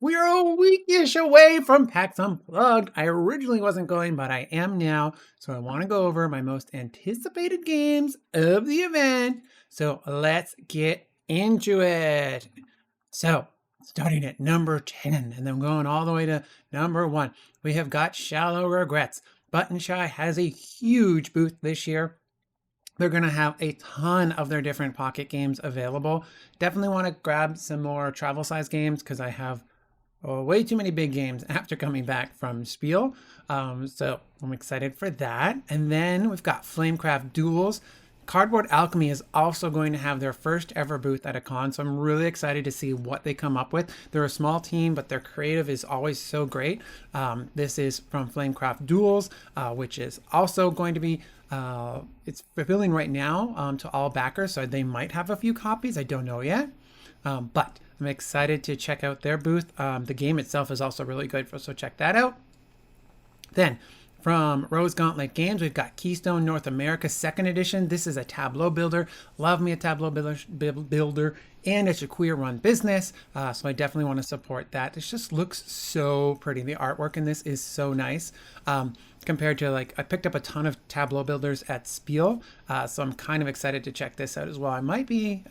We're a weekish away from PAX Unplugged. I originally wasn't going, but I am now. So I want to go over my most anticipated games of the event. So let's get into it. So starting at number 10 and then going all the way to number 1, we have got Shallow Regrets. Button Shy has a huge booth this year. They're going to have a ton of their different pocket games available. Definitely want to grab some more travel size games because I have way too many big games after coming back from Spiel. So I'm excited for that. And then we've got Flamecraft Duels. Cardboard Alchemy is also going to have their first ever booth at a con, so I'm really excited to see what they come up with. They're a small team, but their creative is always so great. This is from Flamecraft Duels, which is also going to be it's fulfilling right now to all backers, so they might have a few copies. I don't know yet, but I'm excited to check out their booth. The game itself is also really good, so check that out. Then from Rose Gauntlet Games, we've got Keystone North America 2nd Edition. This is a tableau builder. Love me a tableau builder, and it's a queer-run business, so I definitely want to support that. This just looks so pretty. The artwork in this is so nice. Compared to, like, I picked up a ton of tableau builders at Spiel, so I'm kind of excited to check this out as well. I might be,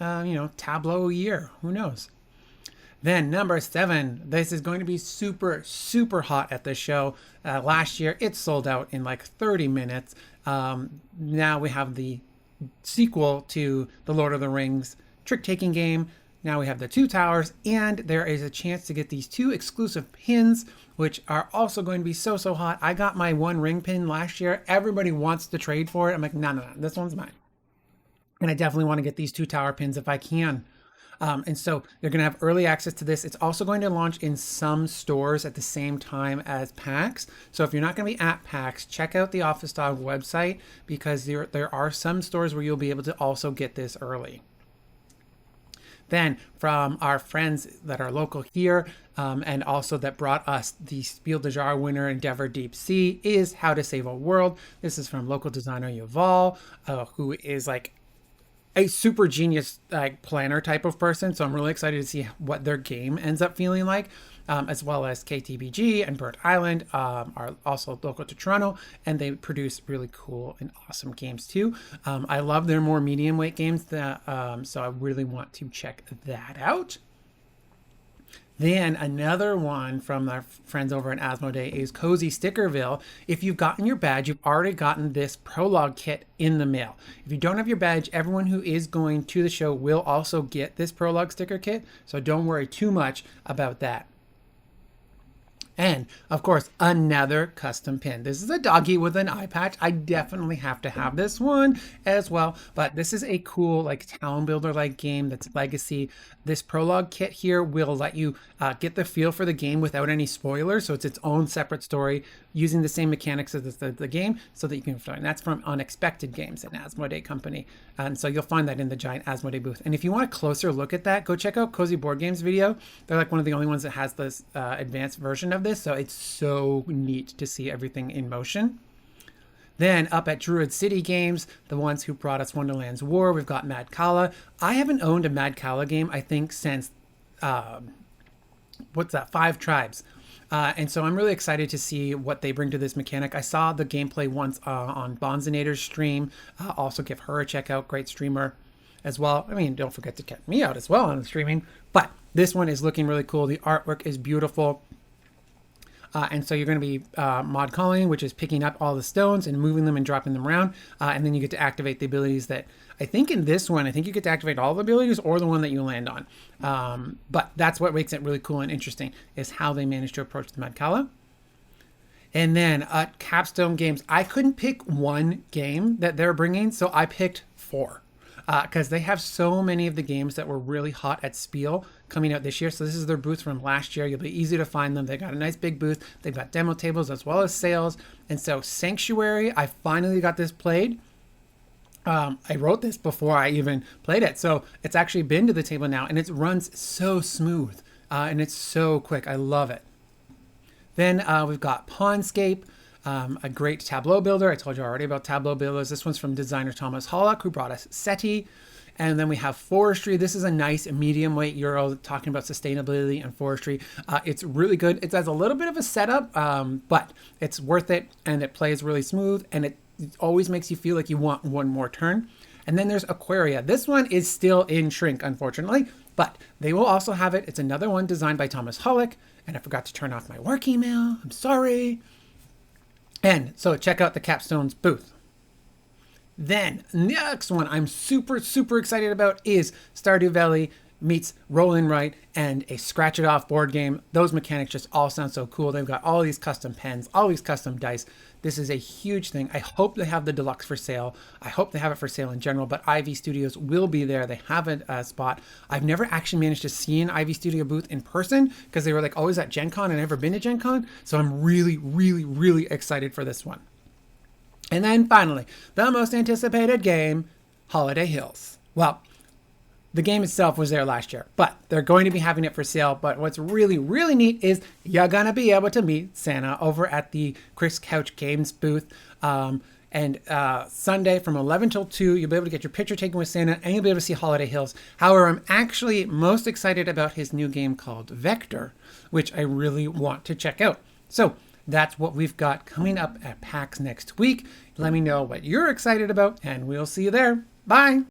tableau a year. Who knows? Then number 7, this is going to be super, super hot at the show. Last year, it sold out in like 30 minutes. Now we have the sequel to the Lord of the Rings trick-taking game. Now we have the 2 towers, and there is a chance to get these 2 exclusive pins, which are also going to be so, so hot. I got my 1 ring pin last year. Everybody wants to trade for it. I'm like, no, this one's mine. And I definitely want to get these 2 tower pins if I can. And so you're going to have early access to this. It's also going to launch in some stores at the same time as PAX. So if you're not going to be at PAX, check out the Office Dog website, because there are some stores where you'll be able to also get this early. Then from our friends that are local here, and also that brought us the Spiel des Jahres winner, Endeavor Deep Sea, is How to Save a World. This is from local designer Yuval, who is like a super genius planner type of person. So I'm really excited to see what their game ends up feeling like, as well as KTBG and Bird Island are also local to Toronto, and they produce really cool and awesome games too. I love their more medium weight games, so I really want to check that out. Then another one from our friends over at Asmodee is Cozy Stickerville. If you've gotten your badge, you've already gotten this prologue kit in the mail. If you don't have your badge, everyone who is going to the show will also get this prologue sticker kit, so don't worry too much about that. And of course, another custom pin. This is a doggy with an eye patch. I definitely have to have this one as well. But this is a cool, like, town builder like game that's legacy. This prologue kit here will let you get the feel for the game without any spoilers. So it's its own separate story using the same mechanics as the game, so that you can find. That's from Unexpected Games, an Asmodee company. And so you'll find that in the giant Asmodee booth. And if you want a closer look at that, go check out Cozy Board Games video. They're like one of the only ones that has this advanced version of this. So it's so neat to see everything in motion. Then up at Druid City Games, the ones who brought us Wonderland's War, we've got Madcala. I haven't owned a Madcala game, I think, since, 5 Tribes. And so I'm really excited to see what they bring to this mechanic. I saw the gameplay once on Bonzinator's stream. Also give her a check out, great streamer as well. I mean, don't forget to check me out as well on the streaming. But this one is looking really cool. The artwork is beautiful. And so you're going to be mod calling, which is picking up all the stones and moving them and dropping them around. And then you get to activate the abilities that, I think in this one, I think you get to activate all the abilities or the one that you land on. But that's what makes it really cool and interesting, is how they managed to approach the Madcala. And then at Capstone Games, I couldn't pick one game that they're bringing, so I picked 4. Because they have so many of the games that were really hot at Spiel coming out this year. So this is their booth from last year. You'll be easy to find them. They got a nice big booth. They've got demo tables as well as sales. And so Sanctuary, I finally got this played. I wrote this before I even played it. So it's actually been to the table now, and it runs so smooth. And it's so quick. I love it. Then we've got Pawnscape. A great tableau builder. I told you already about tableau builders. This one's from designer Thomas Hollock, who brought us SETI. And then we have Forestry. This is a nice medium weight Euro talking about sustainability and forestry. It's really good. It has a little bit of a setup, but it's worth it, and it plays really smooth, and it always makes you feel like you want one more turn. And then there's Aquaria. This one is still in shrink, unfortunately, but they will also have it. It's another one designed by Thomas Hollick, and I forgot to turn off my work email. I'm sorry. And so check out the Capstone's booth. Then next one I'm super excited about is Stardew Valley meets Roll and Write and a scratch it off board game. Those mechanics just all sound so cool. They've got all these custom pens, all these custom dice. This is a huge thing. I hope they have the deluxe for sale. I hope they have it for sale in general, but Ivy Studios will be there. They have a spot. I've never actually managed to see an Ivy Studio booth in person because they were like always at Gen Con. I've never been to Gen Con. So I'm really excited for this one. And then finally, the most anticipated game, Holiday Hills. Well, the game itself was there last year, but they're going to be having it for sale. But what's really neat is you're going to be able to meet Santa over at the Chris Couch Games booth. And Sunday from 11 till 2, you'll be able to get your picture taken with Santa, and you'll be able to see Holiday Hills. However, I'm actually most excited about his new game called Vector, which I really want to check out. So that's what we've got coming up at PAX next week. Let me know what you're excited about, and we'll see you there. Bye.